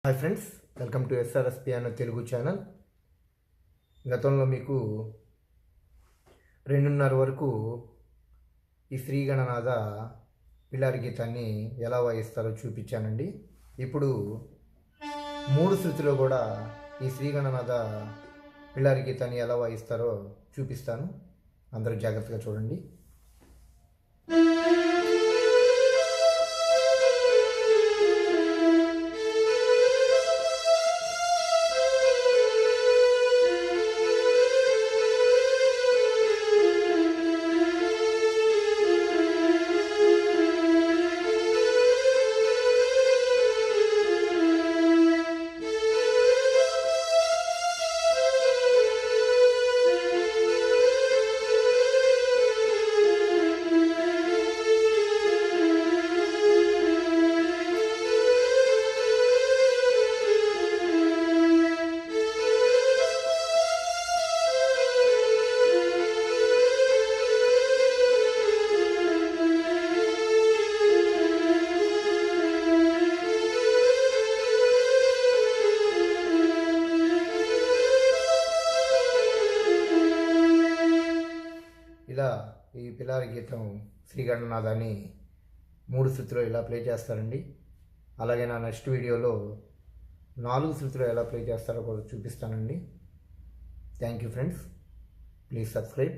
Hi friends, welcome to SRS piano Telugu channel. గతంలో మీకు 2:30 వరకు ఈ శ్రీగణనాథ పిల్లారి గీతాన్ని ఎలా వాయిస్తారో చూపించానండి. ఇప్పుడు 3 శృతిలో కూడా ఈ శ్రీగణనాథ పిల్లారి గీతాన్ని ఎలా వాయిస్తారో చూపిస్తాను. అందరూ జాగ్రత్తగా చూడండి. ఇలా ఈ పిల్లారి గీతం శ్రీగణనాథాన్ని 3 శృతిలో ఇలా ప్లే చేస్తారండి. అలాగే నా నెక్స్ట్ వీడియోలో 4 శృతిలో ఎలా ప్లే చేస్తారో కూడా చూపిస్తానండి. Thank you friends, please subscribe.